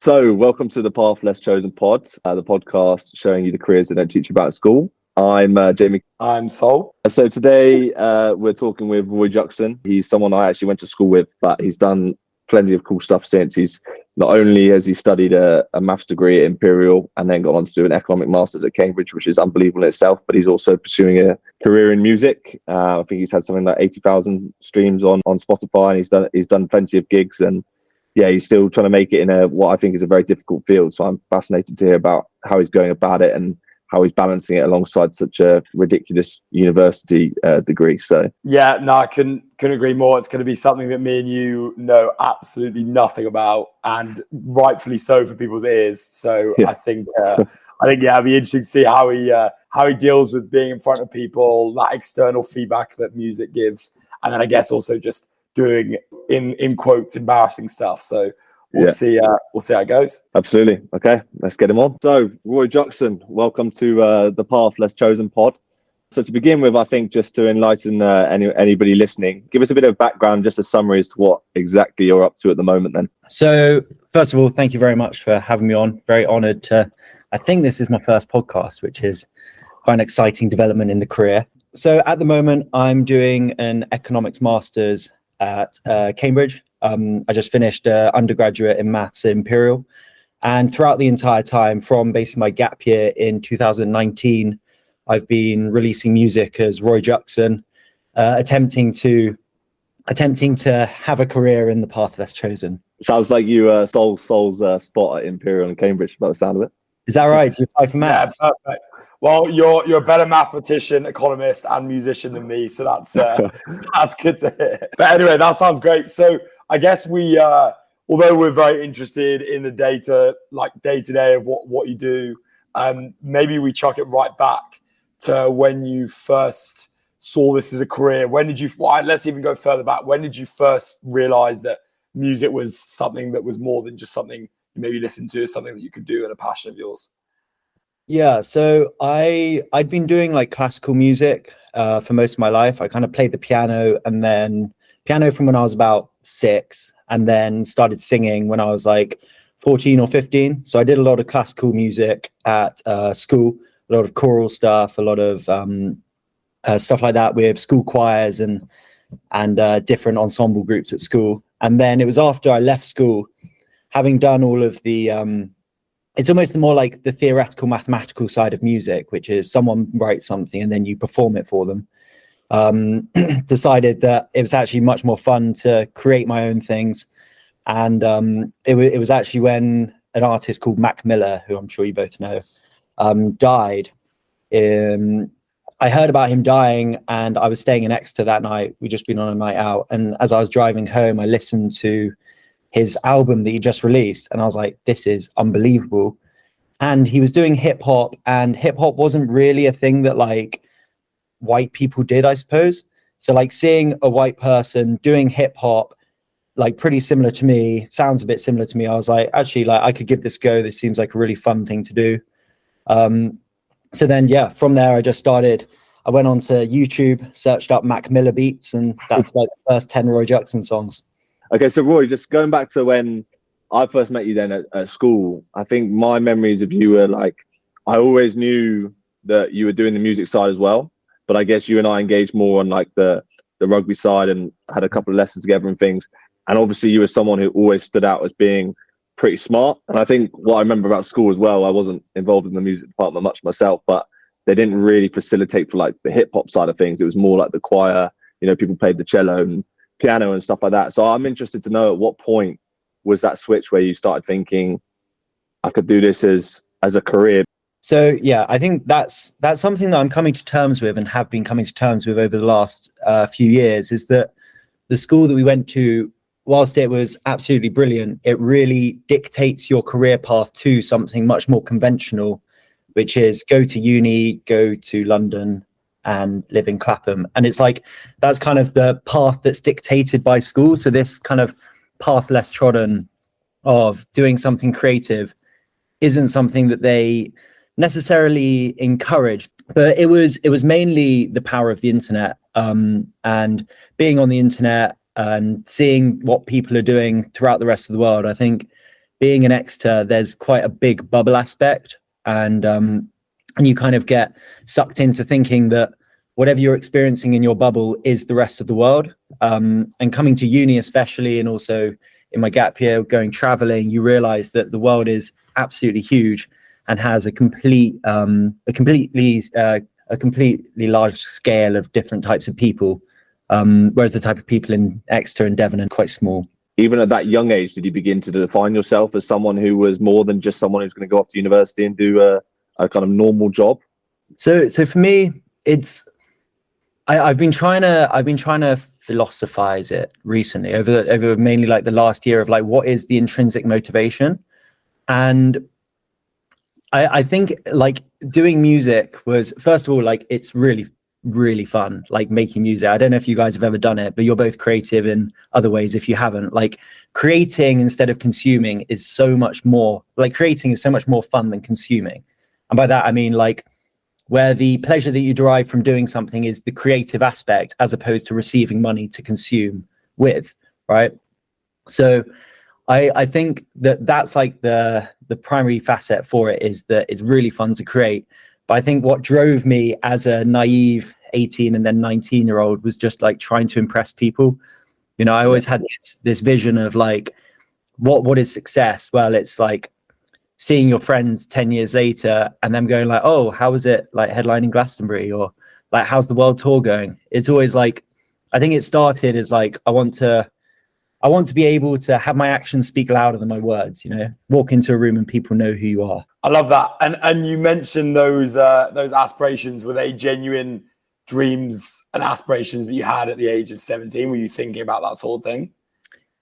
So, welcome to the Path Less Chosen pod, the podcast showing you the careers they don't teach you about at school. I'm Jamie. I'm Sol. So today we're talking with Roy Juxon. He's someone I actually went to school with, but he's done plenty of cool stuff since. He's not only has he studied a maths degree at Imperial and then got on to do an economic master's at Cambridge, which is unbelievable in itself, but he's also pursuing a career in music. I think he's had something like 80,000 streams on Spotify, and he's done plenty of gigs, and yeah, he's still trying to make it in what I think is a very difficult field. So I'm fascinated to hear about how he's going about it and how he's balancing it alongside such a ridiculous university degree. So yeah, no, I couldn't agree more. It's going to be something that me and you know absolutely nothing about, and rightfully so for people's ears. So yeah. I think it'll be interesting to see how he deals with being in front of people, that external feedback that music gives, and then I guess also just doing in quotes embarrassing stuff. So we'll see how it goes. Absolutely. Okay, let's get him on. So Roy Juxon, welcome to the Path Less Chosen pod. So to begin with, I think just to enlighten anybody listening, give us a bit of background, just a summary as to what exactly you're up to at the moment then. So first of all, thank you very much for having me on. Very honoured to, I think this is my first podcast, which is quite an exciting development in the career. So at the moment, I'm doing an economics master's at Cambridge. I just finished undergraduate in maths at Imperial, and throughout the entire time from basically my gap year in 2019, I've been releasing music as Roy Juxon, attempting to have a career in the path less chosen. Sounds like you stole Sol's spot at Imperial and Cambridge by the sound of it. Is that right? You apply for maths? Yeah, perfect. Well, you're a better mathematician, economist, and musician than me, so that's good to hear. But anyway, that sounds great. So I guess we, although we're very interested in the data, like day to day of what you do, maybe we chuck it right back to when you first saw this as a career. When did you? Well, let's even go further back. When did you first realize that music was something that was more than just something you maybe listened to, something that you could do and a passion of yours? Yeah, so I'd been doing like classical music for most of my life. I kind of played the piano from when I was about 6, and then started singing when I was like 14 or 15. So I did a lot of classical music at school, a lot of choral stuff, a lot of stuff like that with school choirs and different ensemble groups at school. And then it was after I left school, having done all of the it's almost more like the theoretical mathematical side of music, which is someone writes something and then you perform it for them. Decided that it was actually much more fun to create my own things. And it was actually when an artist called Mac Miller, who I'm sure you both know, died. I heard about him dying and I was staying in Exeter that night. We'd just been on a night out. And as I was driving home, I listened to his album that he just released, and I was like, this is unbelievable. And he was doing hip hop, and hip hop wasn't really a thing that like white people did, I suppose. So like seeing a white person doing hip hop, like pretty similar to me, sounds a bit similar to me. I was like, actually, like I could give this a go. This seems like a really fun thing to do. So then, yeah, from there, I went onto YouTube, searched up Mac Miller beats, and that's like the first 10 Roy Juxon songs. Okay, so Roy, just going back to when I first met you then at school, I think my memories of you were like, I always knew that you were doing the music side as well, but I guess you and I engaged more on like the rugby side and had a couple of lessons together and things. And obviously you were someone who always stood out as being pretty smart. And I think what I remember about school as well, I wasn't involved in the music department much myself, but they didn't really facilitate for like the hip hop side of things. It was more like the choir, people played the cello and piano and stuff like that. So I'm interested to know at what point was that switch where you started thinking I could do this as a career? So yeah, I think that's something that I'm coming to terms with and have been coming to terms with over the last few years, is that the school that we went to, whilst it was absolutely brilliant, it really dictates your career path to something much more conventional, which is go to uni, go to London, and live in Clapham. And it's like, that's kind of the path that's dictated by school. So this kind of path less trodden of doing something creative isn't something that they necessarily encourage, but it was mainly the power of the internet, and being on the internet and seeing what people are doing throughout the rest of the world. I think being an Exeter, there's quite a big bubble aspect, and you kind of get sucked into thinking that whatever you're experiencing in your bubble is the rest of the world. And coming to uni especially, and also in my gap year going traveling, you realize that the world is absolutely huge and has a completely large scale of different types of people, whereas the type of people in Exeter and Devon are quite small. Even at that young age, did you begin to define yourself as someone who was more than just someone who's going to go off to university and do a kind of normal job? So for me, it's I've been trying to philosophize it recently over mainly like the last year of like, what is the intrinsic motivation? And I think like doing music was, first of all, like it's really, really fun, like making music. I don't know if you guys have ever done it, but you're both creative in other ways. If you haven't, like creating instead of consuming is so much more, like creating is so much more fun than consuming. And by that, I mean like where the pleasure that you derive from doing something is the creative aspect as opposed to receiving money to consume with, right? So I think that that's like the primary facet for it, is that it's really fun to create. But I think what drove me as a naive 18 and then 19-year-old was just like trying to impress people. You know, I always had this vision of like, what is success? Well, it's like seeing your friends 10 years later and them going like, oh, how was it like headlining Glastonbury, or like, how's the world tour going? It's always like, I think it started as like, I want to be able to have my actions speak louder than my words, you know, walk into a room and people know who you are. I love that. And you mentioned those aspirations. Were they genuine dreams and aspirations that you had at the age of 17? Were you thinking about that sort of thing?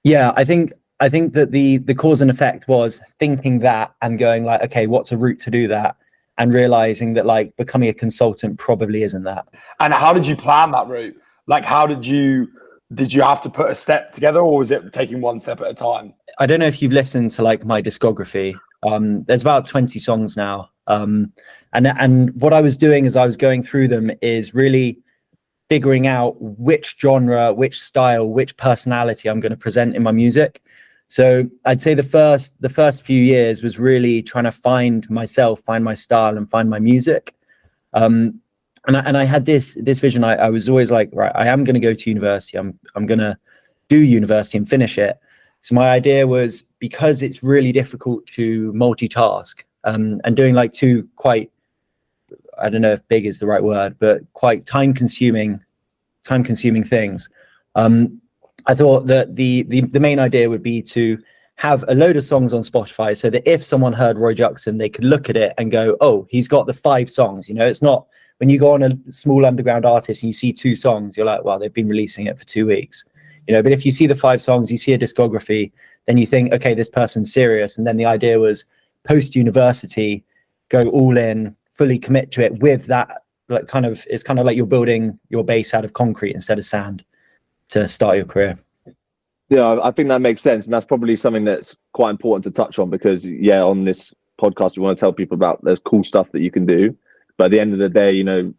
Yeah, I think that the cause and effect was thinking that and going like, okay, what's a route to do that? And realizing that like becoming a consultant probably isn't that. And how did you plan that route? Like, how did you have to put a step together, or was it taking one step at a time? I don't know if you've listened to like my discography. There's about 20 songs now. And what I was doing as I was going through them is really figuring out which genre, which style, which personality I'm going to present in my music. So I'd say the first few years was really trying to find myself, find my style, and find my music. And I had this vision. I was always like, right, I am going to go to university. I'm going to do university and finish it. So my idea was, because it's really difficult to multitask, and doing like two quite, I don't know if big is the right word, but quite time consuming things. I thought that the main idea would be to have a load of songs on Spotify, so that if someone heard Roy Juxon, they could look at it and go, oh, he's got the 5 songs. You know, it's not when you go on a small underground artist and you see 2 songs, you're like, well, they've been releasing it for 2 weeks. You know, but if you see the 5 songs, you see a discography, then you think, okay, this person's serious. And then the idea was post-university, go all in, fully commit to it with that, like it's kind of like you're building your base out of concrete instead of sand to start your career. Yeah, I think that makes sense. And that's probably something that's quite important to touch on, because yeah, on this podcast, we want to tell people about there's cool stuff that you can do. But at the end of the day, you know,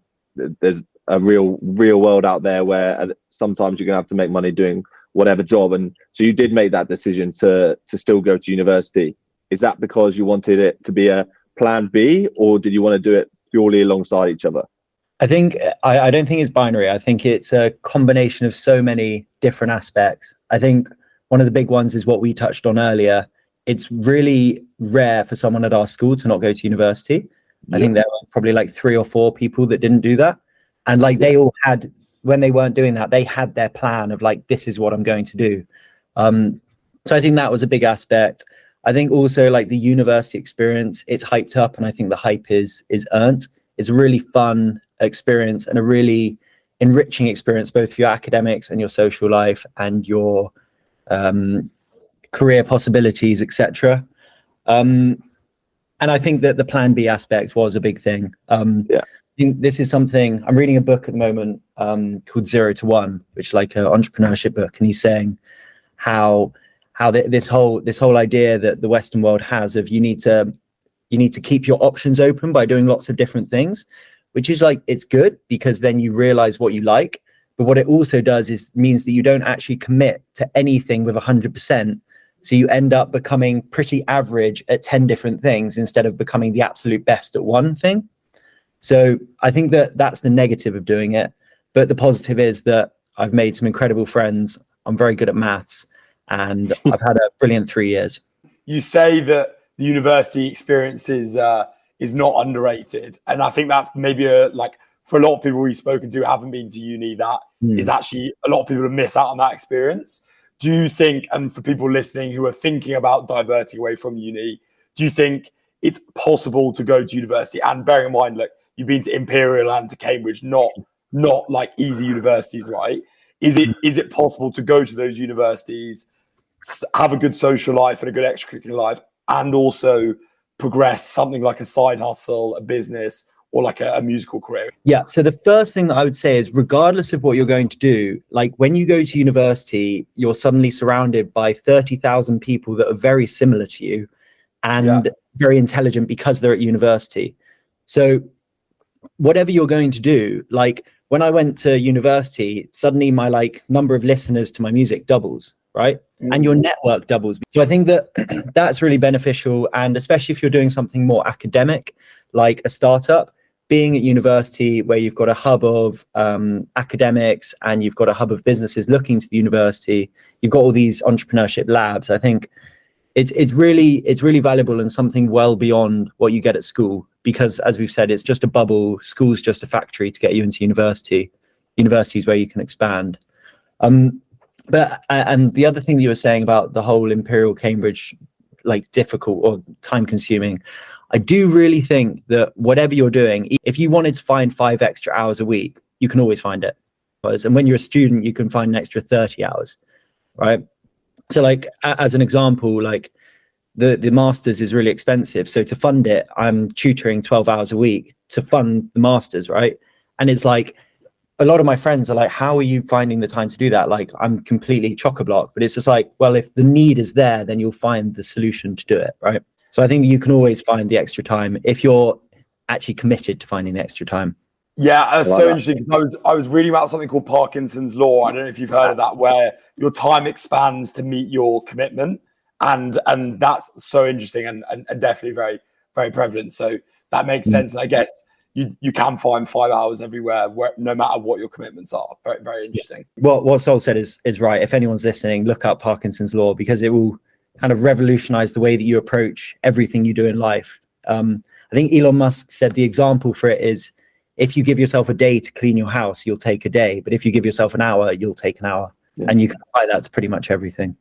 there's a real world out there where sometimes you're going to have to make money doing whatever job. And so you did make that decision to still go to university. Is that because you wanted it to be a plan B, or did you want to do it purely alongside each other? I think I don't think it's binary. I think it's a combination of so many different aspects. I think one of the big ones is what we touched on earlier. It's really rare for someone at our school to not go to university. Yeah. I think there were probably like 3 or 4 people that didn't do that. And like they all had, when they weren't doing that, they had their plan of like, this is what I'm going to do. So I think that was a big aspect. I think also like the university experience, it's hyped up, and I think the hype is earned. It's a really fun experience and a really enriching experience, both for your academics and your social life and your career possibilities, etc. And I think that the plan B aspect was a big thing. Yeah. I think this is something, I'm reading a book at the moment called 0 to 1, which is like an entrepreneurship book, and he's saying how this whole idea that the Western world has of you need to keep your options open by doing lots of different things, which is like, it's good because then you realize what you like. But what it also does is means that you don't actually commit to anything with 100%, So you end up becoming pretty average at 10 different things instead of becoming the absolute best at one thing. So I think that that's the negative of doing it. But the positive is that I've made some incredible friends. I'm very good at maths, and I've had a brilliant 3 years. You say that the university experience is not underrated, and I think that's maybe for a lot of people we've spoken to who haven't been to uni, that is actually a lot of people who miss out on that experience. Do you think, and for people listening who are thinking about diverting away from uni, do you think it's possible to go to university? And bearing in mind, like, you've been to Imperial and to Cambridge, not like easy universities, right? Is it possible to go to those universities, have a good social life and a good extracurricular life, and also progress something like a side hustle, a business, or like a musical career? Yeah. So the first thing that I would say is, regardless of what you're going to do, like when you go to university, you're suddenly surrounded by 30,000 people that are very similar to you and very intelligent because they're at university. So whatever you're going to do, like when I went to university, suddenly my like number of listeners to my music doubles, right? And your network doubles. So I think that that's really beneficial. And especially if you're doing something more academic, like a startup, being at university where you've got a hub of academics and you've got a hub of businesses looking to the university, you've got all these entrepreneurship labs. I think it's really valuable and something well beyond what you get at school, because as we've said, it's just a bubble. School's just a factory to get you into university. University is where you can expand. But the other thing you were saying about the whole Imperial Cambridge, like difficult or time consuming, I do really think that whatever you're doing, if you wanted to find 5 extra hours a week, you can always find it. And when you're a student, you can find an extra 30 hours, right? So like, as an example, like the master's is really expensive. So to fund it, I'm tutoring 12 hours a week to fund the master's, right? And it's like, a lot of my friends are like, how are you finding the time to do that? Like, I'm completely chock-a-block. But it's just like, well, if the need is there, then you'll find the solution to do it, right? So I think you can always find the extra time if you're actually committed to finding the extra time. Yeah, that's so interesting, because I was reading about something called Parkinson's law. I don't know if you've heard of that, where your time expands to meet your commitment, and that's so interesting and definitely very, very prevalent. So that makes sense. And I guess you can find 5 hours everywhere, no matter what your commitments are. Very, very interesting. What Sol said is right. If anyone's listening, look up Parkinson's law, because it will kind of revolutionize the way that you approach everything you do in life. I think Elon Musk said the example for it is, if you give yourself a day to clean your house, you'll take a day. But if you give yourself an hour, you'll take an hour. Yeah. And you can apply that to pretty much everything.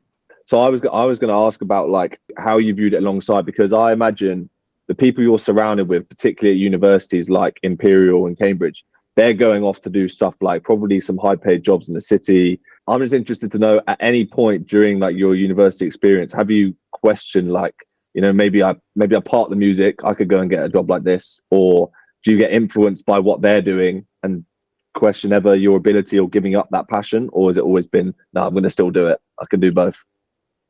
So I was going to ask about like how you viewed it alongside, because I imagine the people you're surrounded with, particularly at universities like Imperial and Cambridge, they're going off to do stuff like probably some high paid jobs in the city. I'm just interested to know, at any point during like your university experience, have you questioned like, you know, maybe I part the music, I could go and get a job like this? Or do you get influenced by what they're doing and question ever your ability or giving up that passion? Or has it always been, no, I'm going to still do it, I can do both?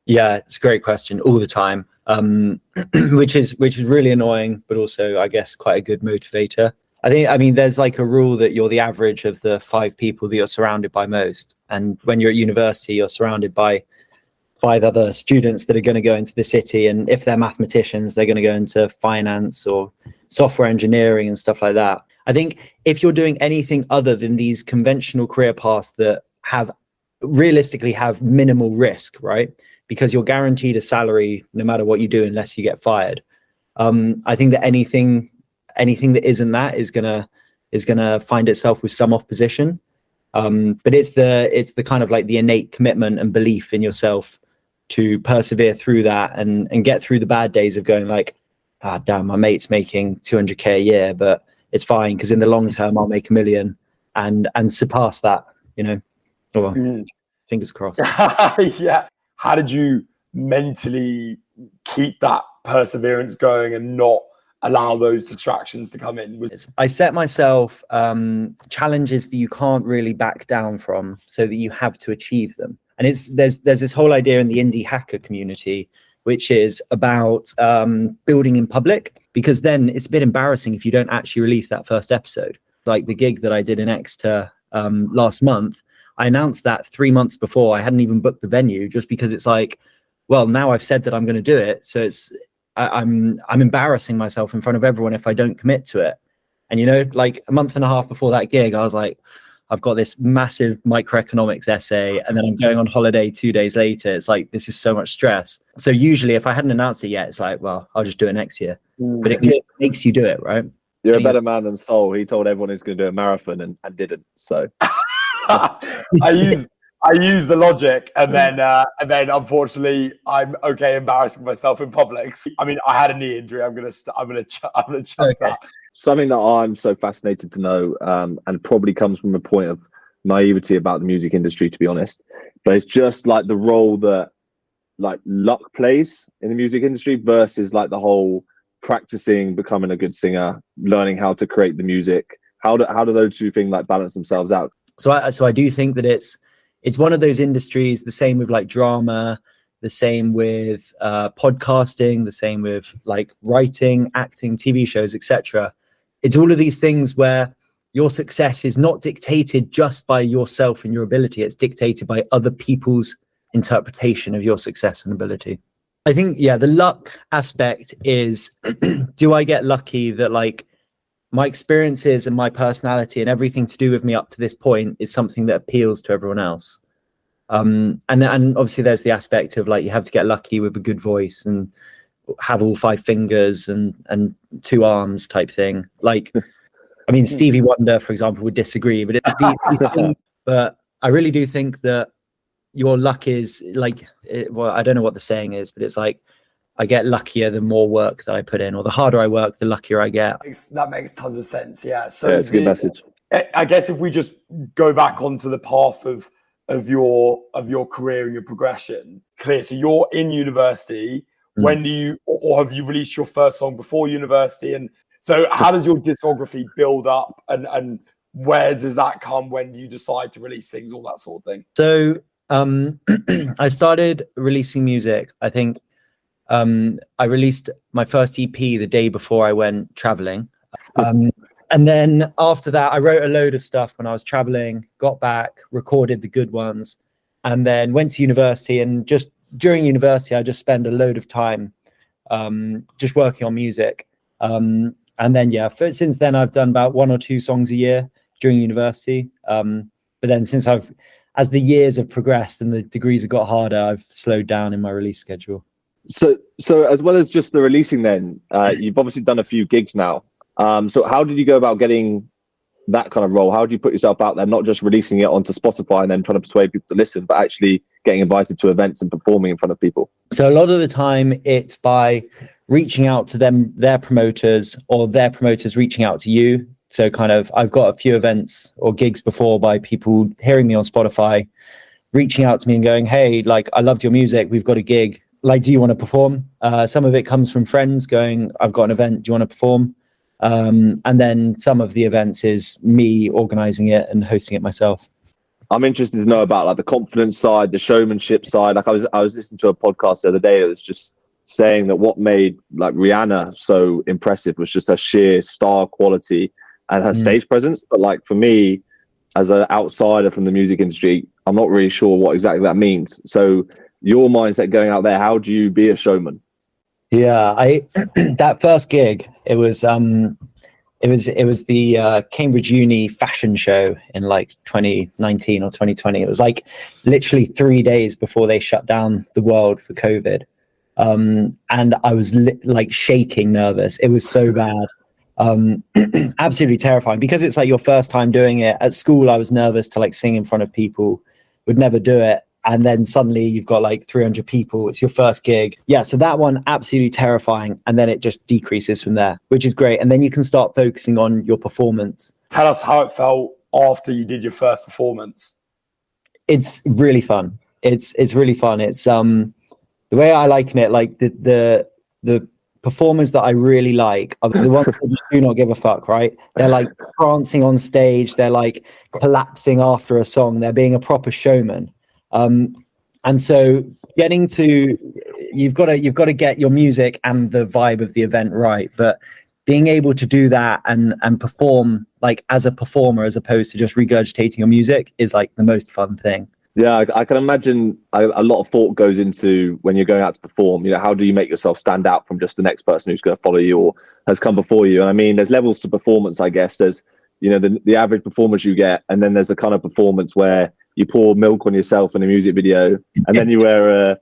Yeah, it's a great question, all the time, which is really annoying, but also, I guess, quite a good motivator. I mean, there's like a rule that you're the average of the 5 people that you're surrounded by most. And when you're at university, you're surrounded by 5 other students that are going to go into the city. And if they're mathematicians, they're going to go into finance or software engineering and stuff like that. I think if you're doing anything other than these conventional career paths that realistically have minimal risk, right? Because you're guaranteed a salary no matter what you do, unless you get fired. I think that anything that isn't that is gonna find itself with some opposition. But it's the kind of like the innate commitment and belief in yourself to persevere through that and get through the bad days of going like, damn, my mate's making 200k a year, but it's fine because in the long term I'll make $1 million and surpass that, you know. Well, fingers crossed. Yeah. How did you mentally keep that perseverance going and not allow those distractions to come in? I set myself challenges that you can't really back down from, so that you have to achieve them. And there's this whole idea in the indie hacker community, which is about building in public, because then it's a bit embarrassing if you don't actually release that first episode. Like the gig that I did in Exeter last month, I announced that 3 months before. I hadn't even booked the venue, just because it's like, well, now I've said that I'm going to do it, so I'm embarrassing myself in front of everyone if I don't commit to it. And, you know, like a month and a half before that gig, I was like, I've got this massive microeconomics essay, and then I'm going on holiday 2 days later. It's like, this is so much stress. So usually if I hadn't announced it yet, it's like, well, I'll just do it next year. But it makes you do it, right? You're a better man than Sol. He told everyone he's going to do a marathon and didn't. So I use the logic, and then unfortunately I'm okay embarrassing myself in public. I mean, I had a knee injury. I'm gonna chuck that. Something that I'm so fascinated to know, and probably comes from a point of naivety about the music industry, to be honest, but it's just like the role that like luck plays in the music industry versus like the whole practicing, becoming a good singer, learning how to create the music. How do those two things like balance themselves out? So I do think that it's one of those industries, the same with like drama, the same with podcasting, the same with like writing, acting, TV shows, etc. It's all of these things where your success is not dictated just by yourself and your ability. It's dictated by other people's interpretation of your success and ability. I think, yeah, the luck aspect is, do I get lucky that like my experiences and my personality and everything to do with me up to this point is something that appeals to everyone else? And obviously there's the aspect of like, you have to get lucky with a good voice and have all 5 fingers and 2 arms type thing. Like, I mean, Stevie Wonder, for example, would disagree, but these things, but I really do think that your luck is like, well, I don't know what the saying is, but it's like, I get luckier the more work that I put in, or the harder I work, the luckier I get. That makes tons of sense. Yeah. So yeah, it's a good message. I guess if we just go back onto the path of your career and your progression, clear. So you're in university. When do you, or have you released your first song before university? And so how does your discography build up, and where does that come? When do you decide to release things, all that sort of thing? So I started releasing music. I think I released my first EP the day before I went traveling. And then after that, I wrote a load of stuff when I was traveling, got back, recorded the good ones, and then went to university. And just during university, I just spent a load of time just working on music. And then, yeah, since then, I've done about 1 or 2 songs a year during university. But then as the years have progressed and the degrees have got harder, I've slowed down in my release schedule. So as well as just the releasing then, you've obviously done a few gigs now. So how did you go about getting that kind of role? How do you put yourself out there, not just releasing it onto Spotify and then trying to persuade people to listen, but actually getting invited to events and performing in front of people? So a lot of the time it's by reaching out to their promoters, or their promoters reaching out to you. So kind of, I've got a few events or gigs before by people hearing me on Spotify, reaching out to me and going, hey, like, I loved your music. We've got a gig. Like, do you want to perform? Some of it comes from friends going, I've got an event. Do you want to perform? And then some of the events is me organizing it and hosting it myself. I'm interested to know about like the confidence side, the showmanship side. Like I was listening to a podcast the other day that was just saying that what made like Rihanna so impressive was just her sheer star quality and her stage presence. But like for me, as an outsider from the music industry, I'm not really sure what exactly that means. So your mindset going out there, how do you be a showman? Yeah, that first gig, it was the Cambridge Uni fashion show in like 2019 or 2020. It was like literally 3 days before they shut down the world for COVID. And I was like shaking nervous. It was so bad. Absolutely terrifying, because it's like your first time doing it. At school, I was nervous to like sing in front of people, would never do it. And then suddenly you've got like 300 people. It's your first gig. Yeah, so that one, absolutely terrifying. And then it just decreases from there, which is great. And then you can start focusing on your performance. Tell us how it felt after you did your first performance. It's really fun. It's really fun. It's the way I liken it, like the performers that I really like are the ones that just do not give a fuck, right? They're like prancing on stage. They're like collapsing after a song. They're being a proper showman. And so you've got to get your music and the vibe of the event right, but being able to do that and perform like as a performer, as opposed to just regurgitating your music, is like the most fun thing. Yeah, I can imagine a lot of thought goes into when you're going out to perform. You know, how do you make yourself stand out from just the next person who's going to follow you or has come before you? And I mean, there's levels to performance, I guess. There's, you know, the average performance you get, and then there's a kind of performance where you pour milk on yourself in a music video, and then you wear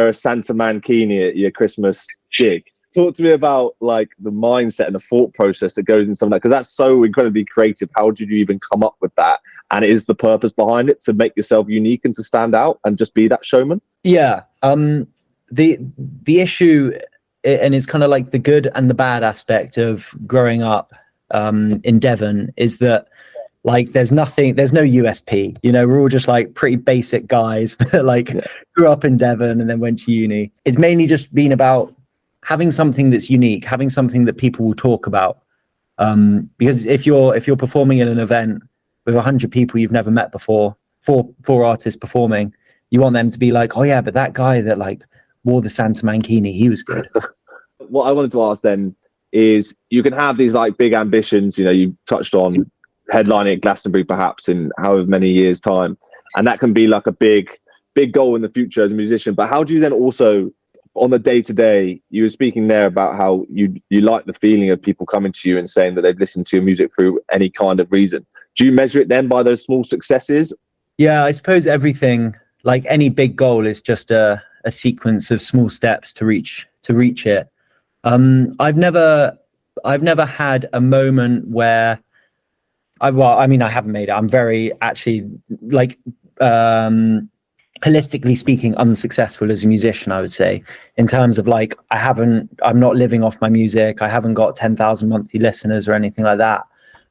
a Santa mankini at your Christmas gig. Talk to me about like the mindset and the thought process that goes into something like that, because that's so incredibly creative. How did you even come up with that? And it is the purpose behind it to make yourself unique and to stand out and just be that showman. Yeah. The issue, and it's kind of like the good and the bad aspect of growing up in Devon, is that like there's no USP. You know, we're all just like pretty basic guys that like grew up in Devon and then went to uni. It's mainly just been about having something that's unique, having something that people will talk about. Because if you're performing in an event with 100 people you've never met before, four artists performing, you want them to be like, oh yeah, but that guy that like wore the Santa mankini, he was good. What I wanted to ask then is, you can have these like big ambitions, you know, you touched on headlining at Glastonbury perhaps in however many years time, and that can be like a big goal in the future as a musician. But how do you then also, on the day-to-day, you were speaking there about how you like the feeling of people coming to you and saying that they've listened to your music through any kind of reason. Do you measure it then by those small successes? Yeah, I suppose everything, like any big goal, is just a sequence of small steps to reach it. I've never had a moment where I haven't made it. I'm very actually like holistically speaking unsuccessful as a musician, I would say, in terms of like I'm not living off my music. I haven't got 10,000 monthly listeners or anything like that.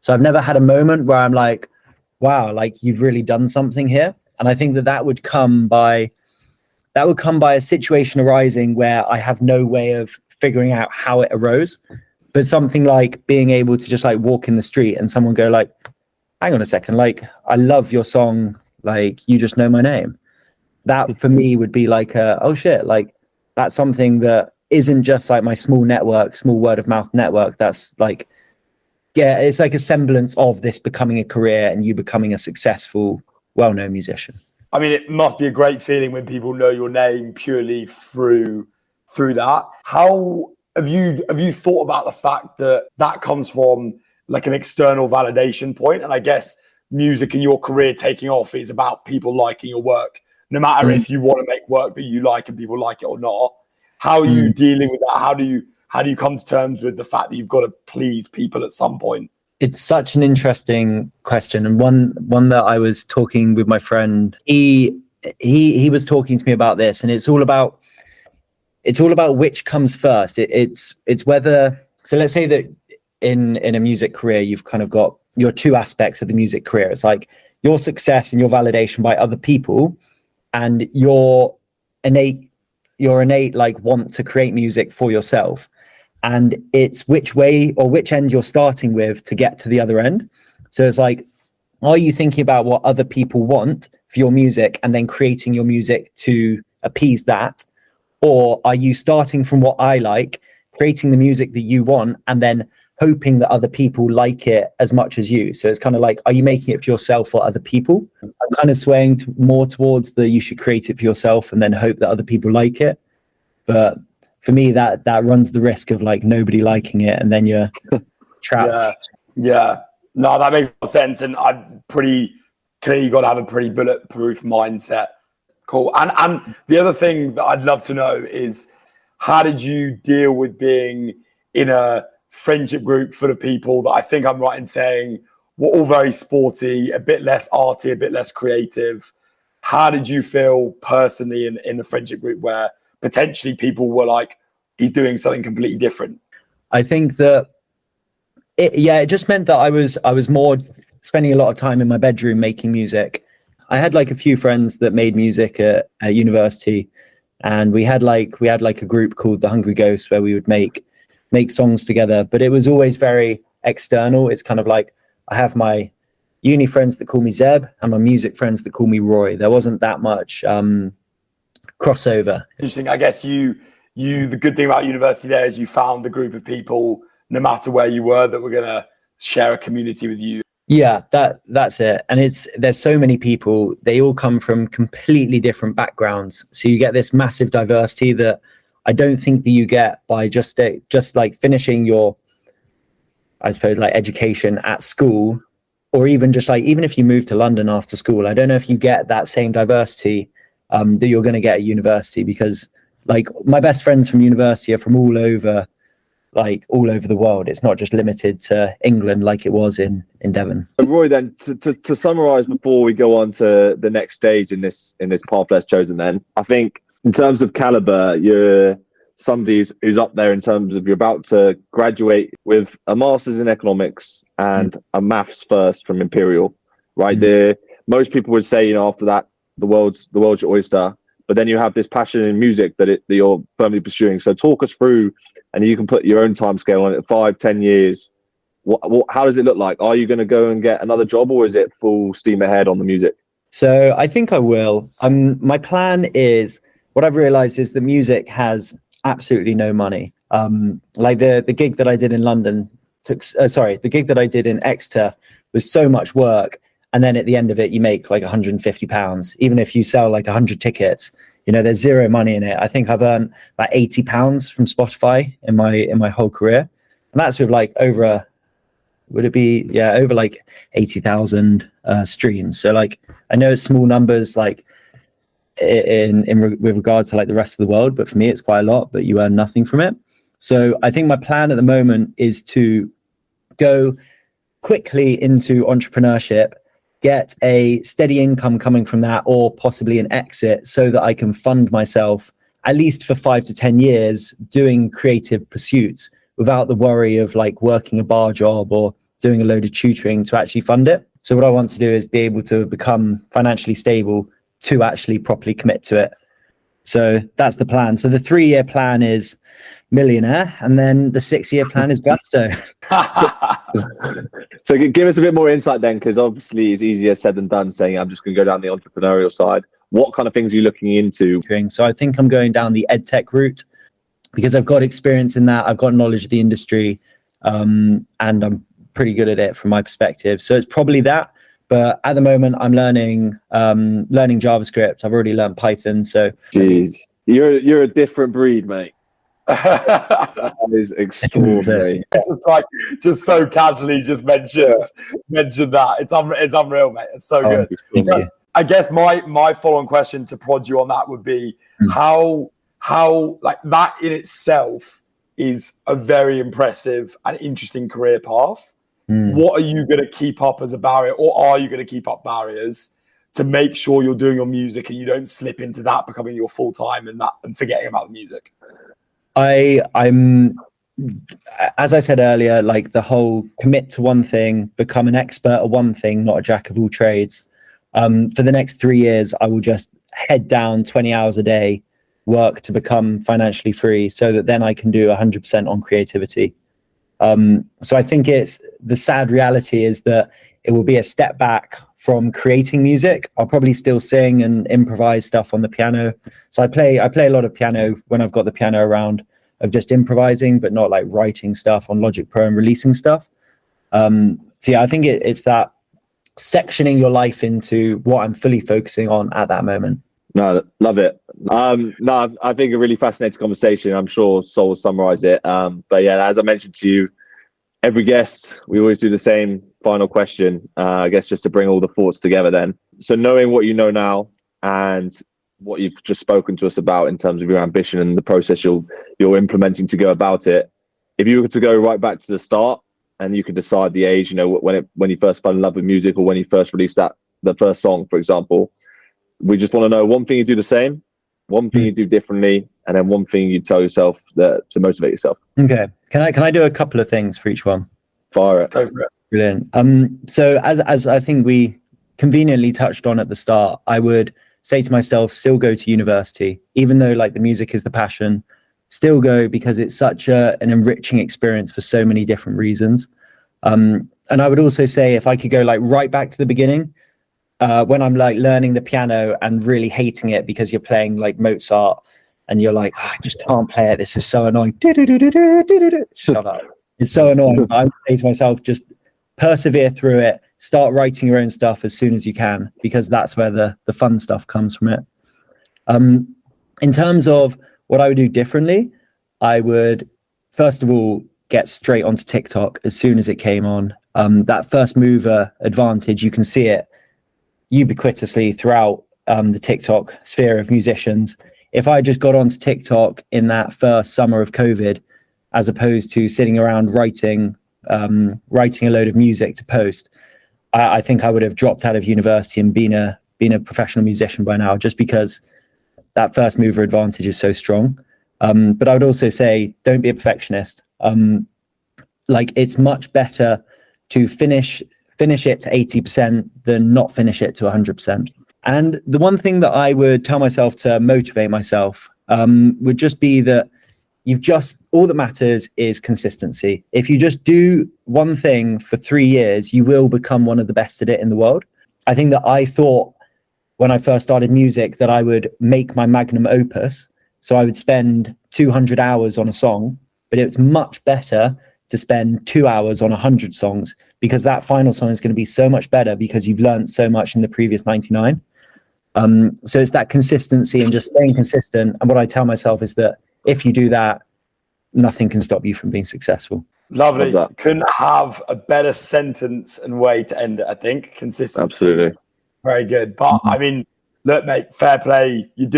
So I've never had a moment where I'm like, wow, like you've really done something here. And I think that would come by a situation arising where I have no way of figuring out how it arose. But something like being able to just like walk in the street and someone go like, hang on a second, like I love your song, like you just know my name. That for me would be like oh shit, like that's something that isn't just like my small word of mouth network. That's like, yeah, it's like a semblance of this becoming a career and you becoming a successful, well-known musician. I mean, it must be a great feeling when people know your name purely through that. How have you thought about the fact that comes from like an external validation point? And I guess music and your career taking off is about people liking your work, no matter if you want to make work that you like and people like it or not. How are you dealing with that? How do you come to terms with the fact that you've got to please people at some point? It's such an interesting question, and one that I was talking with my friend. He was talking to me about this, and it's all about which comes first. It's whether, so let's say that in a music career you've kind of got your two aspects of the music career. It's like your success and your validation by other people, and your innate like want to create music for yourself. And it's which way or which end you're starting with to get to the other end. So it's like, are you thinking about what other people want for your music and then creating your music to appease that? Or are you starting from what I like, creating the music that you want, and then hoping that other people like it as much as you? So it's kind of like, are you making it for yourself or other people? I'm kind of swaying more towards you should create it for yourself and then hope that other people like it. But for me, that runs the risk of like nobody liking it, and then you're trapped. Yeah. No, that makes sense. And I'm pretty clear you got to have a pretty bulletproof mindset. Cool. And the other thing that I'd love to know is, how did you deal with being in a friendship group full of people that I think I'm right in saying were all very sporty, a bit less arty, a bit less creative? How did you feel personally in the friendship group where potentially people were like, he's doing something completely different? I think that it just meant that I was more spending a lot of time in my bedroom making music. I had like a few friends that made music at university, and we had like a group called the Hungry Ghosts where we would make songs together, but it was always very external. It's kind of like, I have my uni friends that call me Zeb and my music friends that call me Roy. There wasn't that much crossover. Interesting. I guess the good thing about university there is you found the group of people, no matter where you were, that were going to share a community with you. Yeah, that's it. And there's so many people, they all come from completely different backgrounds. So you get this massive diversity that I don't think that you get by just like finishing your, I suppose, like education at school, or even just like, even if you move to London after school, I don't know if you get that same diversity that you're going to get at university, because like my best friends from university are from all over the world. It's not just limited to England like it was in Devon. Roy, then to summarize before we go on to the next stage in this path less chosen, then I think in terms of caliber, you're somebody who's up there in terms of you're about to graduate with a master's in economics and a maths first from Imperial, right? There, most people would say, after that, the world's your oyster. But then you have this passion in music that you're firmly pursuing. So talk us through, and you can put your own time scale on it, 5-10 years. How does it look like? Are you going to go and get another job, or is it full steam ahead on the music? So I think I will. My plan is, what I've realized is that music has absolutely no money. Like the gig that I did in London the gig that I did in Exeter was so much work. And then at the end of it, you make like £150. Even if you sell like 100 tickets, there's zero money in it. I think I've earned like £80 from Spotify in my whole career. And that's with like over like 80,000 streams. So like, I know it's small numbers, like with regard to like the rest of the world, but for me, it's quite a lot, but you earn nothing from it. So I think my plan at the moment is to go quickly into entrepreneurship, get a steady income coming from that, or possibly an exit, so that I can fund myself at least for 5 to 10 years doing creative pursuits without the worry of like working a bar job or doing a load of tutoring to actually fund it. So what I want to do is be able to become financially stable to actually properly commit to it. So that's the plan. So the 3-year plan is millionaire, and then the 6-year plan is Glasgow. So give us a bit more insight then, because obviously it's easier said than done saying I'm just going to go down the entrepreneurial side. What kind of things are you looking into? So I think I'm going down the ed tech route, because I've got experience in that. I've got knowledge of the industry, and I'm pretty good at it from my perspective. So it's probably that. But at the moment, I'm learning JavaScript. I've already learned Python. So, jeez, you're a different breed, mate. That is extraordinary. just so casually mentioned that. It's unreal, mate. It's so good. But I guess my follow-on question to prod you on that would be how like that in itself is a very impressive and interesting career path. What are you going to keep up as a barrier, or are you going to keep up barriers to make sure you're doing your music and you don't slip into that becoming your full time and forgetting about the music? I'm, as I said earlier, like the whole commit to one thing, become an expert at one thing, not a jack of all trades. For the next 3 years, I will just head down 20 hours a day, work to become financially free, so that then I can do 100% on creativity. So I think the sad reality is that it will be a step back from creating music. I'll probably still sing and improvise stuff on the piano. So I play a lot of piano when I've got the piano around, of just improvising, but not like writing stuff on Logic Pro and releasing stuff. So yeah, I think it's that sectioning your life into what I'm fully focusing on at that moment. No, love it. No, I think a really fascinating conversation. I'm sure Sol will summarize it. But yeah, as I mentioned to you, every guest, we always do the same final question, I guess, just to bring all the thoughts together then. So knowing what you know now and what you've just spoken to us about in terms of your ambition and the process you're implementing to go about it, if you were to go right back to the start and you could decide the age, when you first fell in love with music, or when you first released the first song, for example, we just want to know one thing you do the same, one thing you do differently, and then one thing you tell yourself to motivate yourself. Okay. Can I do a couple of things for each one? Fire it. Go for it. Brilliant. So as I think we conveniently touched on at the start, I would say to myself, still go to university, even though like the music is the passion, still go, because it's such an enriching experience for so many different reasons. And I would also say, if I could go like right back to the beginning, when I'm like learning the piano and really hating it because you're playing like Mozart and you're like, I just can't play it. This is so annoying. Shut up. It's so annoying. I would say to myself, just persevere through it, start writing your own stuff as soon as you can, because that's where the fun stuff comes from it. In terms of what I would do differently, I would first of all get straight onto TikTok as soon as it came on. That first mover advantage, you can see it ubiquitously throughout the TikTok sphere of musicians. If I just got onto TikTok in that first summer of COVID, as opposed to sitting around writing a load of music to post, I think I would have dropped out of university and been a professional musician by now, just because that first mover advantage is so strong. But I would also say, don't be a perfectionist. Like, it's much better to finish it to 80% than not finish it to 100%. And the one thing that I would tell myself to motivate myself would just be that all that matters is consistency. If you just do one thing for 3 years, you will become one of the best at it in the world. I think that I thought when I first started music that I would make my magnum opus. So I would spend 200 hours on a song, but it's much better to spend 2 hours on 100 songs, because that final song is going to be so much better because you've learned so much in the previous 99. So it's that consistency and just staying consistent. And what I tell myself is that if you do that, nothing can stop you from being successful. Lovely. Couldn't have a better sentence and way to end it, I think. Consistency. Absolutely. Very good. But I mean, look, mate, fair play. You're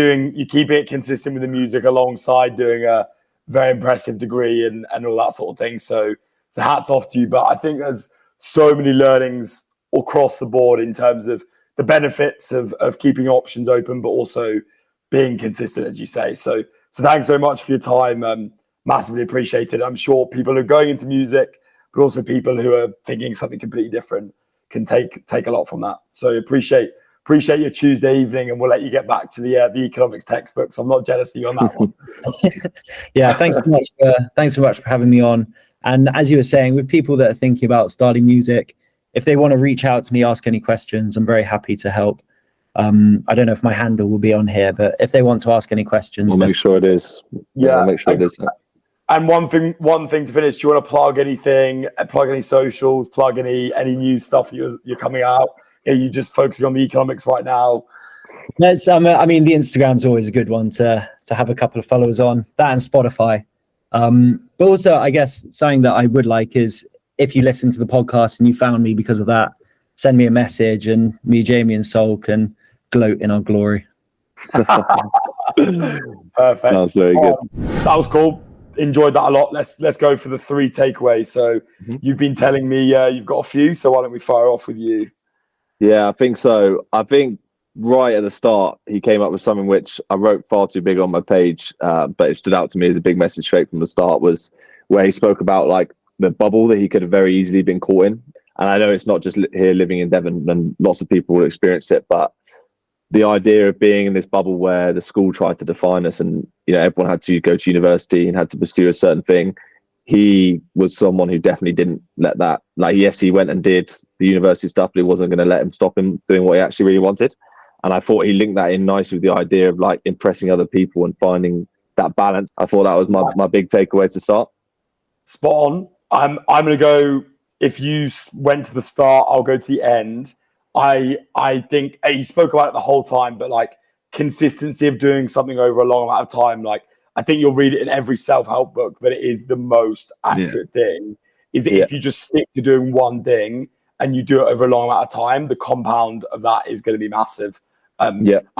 keeping it consistent with the music alongside doing a very impressive degree and all that sort of thing. So hats off to you. But I think there's so many learnings across the board in terms of the benefits of keeping options open, but also being consistent, as you say. So thanks very much for your time. Massively appreciated. I'm sure people who are going into music, but also people who are thinking something completely different, can take a lot from that. So appreciate your Tuesday evening, and we'll let you get back to the economics textbooks. I'm not jealous of you on that one. Yeah, thanks so much for having me on. And as you were saying, with people that are thinking about starting music, if they want to reach out to me, ask any questions, I'm very happy to help. I don't know if my handle will be on here, but if they want to ask any questions, we'll make sure it is. Yeah, we'll make sure it is. And one thing to finish, do you want to plug anything, plug any socials, plug any new stuff that you're coming out? Are you just focusing on the economics right now? Let's, I mean, the Instagram's always a good one to have a couple of followers on, that and Spotify. But also, I guess, something that I would like is, if you listen to the podcast and you found me because of that, send me a message and me, Jamie and Sol can gloat in our glory. Perfect. That was very good. That was cool. Enjoyed that a lot. Let's go for the 3 takeaways. So you've been telling me you've got a few, so why don't we fire off with you? Yeah, I think so. I think right at the start, he came up with something which I wrote far too big on my page, but it stood out to me as a big message straight from the start, was where he spoke about like the bubble that he could have very easily been caught in. And I know it's not just here living in Devon, and lots of people will experience it, but the idea of being in this bubble where the school tried to define us, and everyone had to go to university and had to pursue a certain thing. He was someone who definitely didn't let that. Like, yes, he went and did the university stuff, but it wasn't going to let him stop him doing what he actually really wanted. And I thought he linked that in nicely with the idea of like impressing other people and finding that balance. I thought that was my big takeaway to start. Spot on. I'm going to go. If you went to the start, I'll go to the end. I think he spoke about it the whole time, but like consistency of doing something over a long amount of time. Like, I think you'll read it in every self-help book, but it is the most accurate thing, is that if you just stick to doing one thing and you do it over a long amount of time, the compound of that is going to be massive. I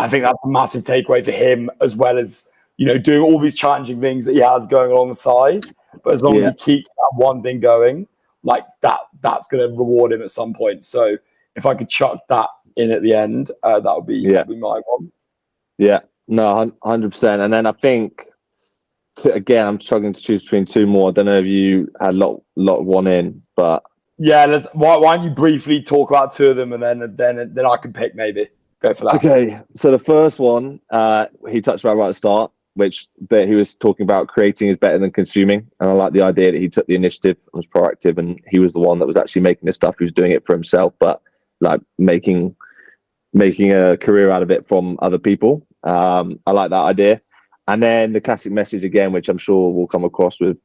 think that's a massive takeaway for him, as well as, doing all these challenging things that he has going along the side. But as long as he keeps that one thing going, like that's going to reward him at some point. So if I could chuck that in at the end, that would be my one. Yeah, no, 100%. And then I think, again, I'm struggling to choose between 2 more. I don't know if you had lot one in, but yeah, why don't you briefly talk about 2 of them, and then I can pick, maybe go for that. Okay, so the first one he touched about right at the start, which he was talking about creating is better than consuming, and I like the idea that he took the initiative and was proactive, and he was the one that was actually making this stuff. He was doing it for himself, but like making a career out of it from other people. I like that idea. And then the classic message again, which I'm sure will come across with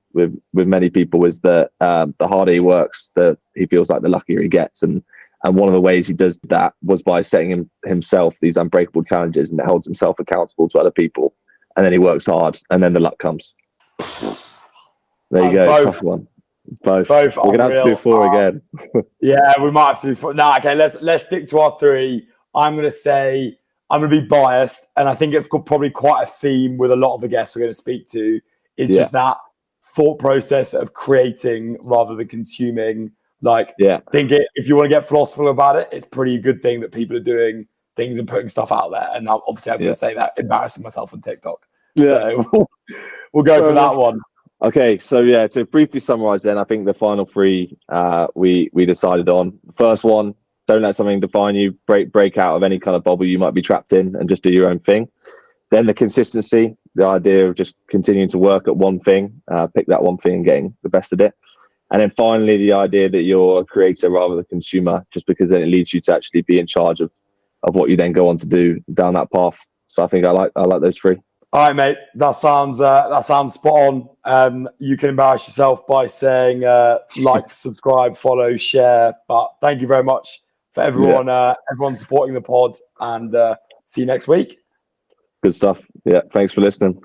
many people, is that the harder he works, he feels like the luckier he gets. And And one of the ways he does that was by setting himself these unbreakable challenges, and holds himself accountable to other people. And then he works hard, and then the luck comes. There you go. Both. Tough one. Both. We're gonna have to do 4 again. Yeah, we might have to do 4. Nah, okay. Let's stick to our 3. I'm gonna say I'm gonna be biased, and I think it's probably quite a theme with a lot of the guests we're going to speak to. It's just that thought process of creating rather than consuming. Like, think if you want to get philosophical about it, it's pretty good thing that people are doing things and putting stuff out there. And obviously, I'm going to say that, embarrassing myself on TikTok. So we'll go for that one. Okay, so to briefly summarize, then I think the final 3 we decided on. The first one: don't let something define you. Break out of any kind of bubble you might be trapped in, and just do your own thing. Then the consistency, the idea of just continuing to work at one thing, pick that one thing and getting the best at it. And then finally, the idea that you're a creator rather than a consumer, just because then it leads you to actually be in charge of what you then go on to do down that path. So I think I like those 3. All right, mate. That sounds spot on. You can embarrass yourself by saying like, subscribe, follow, share. But thank you very much for everyone supporting the pod, and see you next week. Good stuff. Yeah, thanks for listening.